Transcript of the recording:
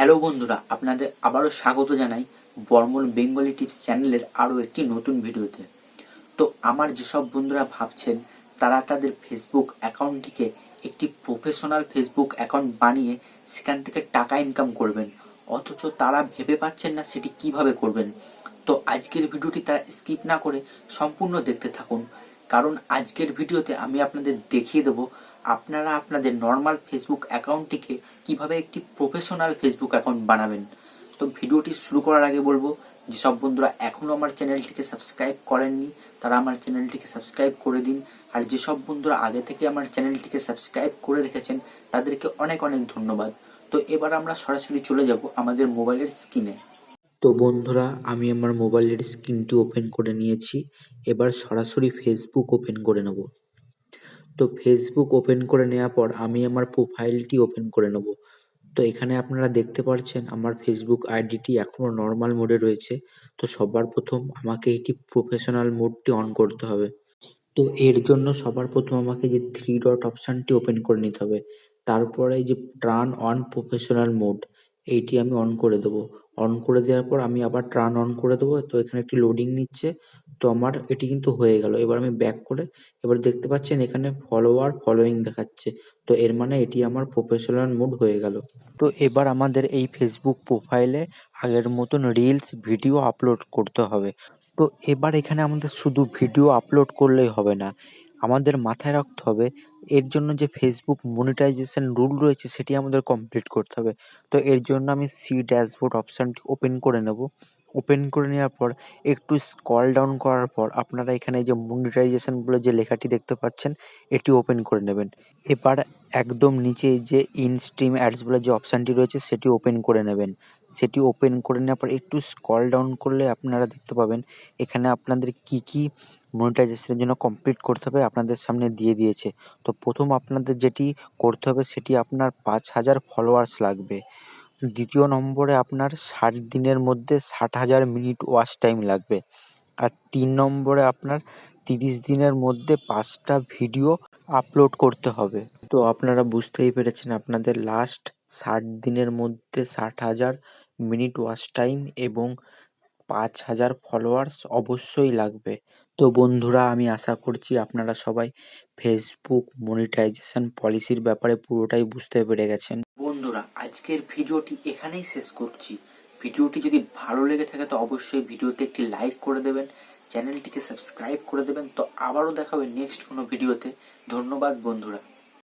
Hello বন্ধুরা, আপনাদের আবারও স্বাগত জানাই বর্মন বেঙ্গলি টিপস চ্যানেলের আরও একটি নতুন ভিডিওতে। তো আমার যেসব বন্ধুরা ভাবছেন তারা তাদের ফেসবুক অ্যাকাউন্টটিকে একটি প্রফেশনাল ফেসবুক অ্যাকাউন্ট বানিয়ে সেখান থেকে টাকা ইনকাম করবেন, অথচ তারা ভেবে পাচ্ছেন না সেটি কিভাবে করবেন, তো আজকের ভিডিওটি তারা স্কিপ না করে সম্পূর্ণ দেখতে থাকুন। কারণ আজকের ভিডিওতে আমি আপনাদের দেখিয়ে দেব আপনারা আপনাদের নর্মাল ফেসবুক অ্যাকাউন্টটিকে কিভাবে একটি প্রফেশনাল ফেসবুক অ্যাকাউন্ট বানাবেন। তো ভিডিওটি শুরু করার আগে বলবো, যেসব বন্ধুরা এখনো আমার চ্যানেলটিকে সাবস্ক্রাইব করেননি তারা আমার চ্যানেলটিকে সাবস্ক্রাইব করে দিন, আর যেসব বন্ধুরা আগে থেকে আমার চ্যানেলটিকে সাবস্ক্রাইব করে রেখেছেন তাদেরকে অনেক অনেক ধন্যবাদ। তো এবার আমরা সরাসরি চলে যাব আমাদের মোবাইলের স্ক্রিনে। তো বন্ধুরা, আমি আমার মোবাইলের স্ক্রিনটি ওপেন করে নিয়েছি। এবার সরাসরি ফেসবুক ওপেন করে নেব। তো ফেসবুক ওপেন করে নেওয়ার পর আমি আমার প্রোফাইলটি ওপেন করে নেব। তো এখানে আপনারা দেখতে পাচ্ছেন আমার ফেসবুক আইডিটি এখনো নর্মাল মোডে রয়েছে। তো সবার প্রথম আমাকে এটি প্রফেশনাল মোডটি অন করতে হবে। তো এর জন্য সবার প্রথম আমাকে যে থ্রি ডট অপশানটি ওপেন করে নিতে হবে। তারপরে এই যে টার্ন অন প্রফেশনাল মোড, এইটি আমি অন করে দেবো। অন করে দেওয়ার পর আমি আবার টার্ন অন করে দেবো। তো এখানে একটি লোডিং নিচ্ছে। তো আমার এটি কিন্তু হয়ে গেল। এবার আমি ব্যাক করে এবার দেখতে পাচ্ছেন এখানে ফলোয়ার ফলোয়িং দেখাচ্ছে। তো এর মানে এটি আমার প্রফেশনাল মোড হয়ে গেল। তো এবার আমাদের এই ফেসবুক প্রোফাইলে আগের মতন রিলস ভিডিও আপলোড করতে হবে। তো এবার এখানে আমাদের শুধু ভিডিও আপলোড করলেই হবে না, আমাদের মাথায় রাখতে হবে এর জন্য যে ফেসবুক মনিটাইজেশন রুল রয়েছে সেটি আমাদের কমপ্লিট করতে হবে। তো এর জন্য আমি সি ড্যাশবোর্ড অপশানটি ওপেন করে নেব। ওপেন করে নেওয়ার পর একটু স্ক্রল ডাউন করার পর আপনারা এখানে যে মনিটাইজেশন বলে যে লেখাটি দেখতে পাচ্ছেন এটি ওপেন করে নেবেন। এবার একদম নিচে যে ইন স্ট্রিম অ্যাডস বলে যে অপশানটি রয়েছে সেটি ওপেন করে নেবেন। সেটি ওপেন করে নেওয়ার পর একটু স্ক্রল ডাউন করলে আপনারা দেখতে পাবেন এখানে আপনাদের কি মনিটাইজেশনের জন্য কমপ্লিট করতে হবে আপনাদের সামনে দিয়ে দিয়েছে। তো প্রথম আপনাদের যেটি করতে হবে সেটি আপনার ৫,০০০ ফলোয়ার্স লাগবে। দ্বিতীয় নম্বরে আপনার ৬০ দিনের মধ্যে ৬০,০০০ মিনিট ওয়াচ টাইম লাগবে। আর ৩ নম্বরে আপনার ৩০ দিনের মধ্যে ৫টা ভিডিও আপলোড করতে হবে। তো আপনারা বুঝতেই পেরেছেন আপনাদের লাস্ট ৬০ দিনের মধ্যে ৬০,০০০ মিনিট ওয়াচ টাইম এবং ৫,০০০ ফলোয়ার্স অবশ্যই লাগবে। তো বন্ধুরা, আমি আশা করছি আপনারা সবাই ফেসবুক মনিটাইজেশন পলিসির ব্যাপারে পুরোটাই বুঝতে পেরে গেছেন। বন্ধুরা, আজকের ভিডিওটি এখানেই শেষ করছি। ভিডিওটি যদি ভালো লেগে থাকে তো অবশ্যই ভিডিওতে একটি লাইক করে দেবেন, চ্যানেলটিকে সাবস্ক্রাইব করে দেবেন। তো আবারও দেখা হবে নেক্সট কোনো ভিডিওতে। ধন্যবাদ বন্ধুরা।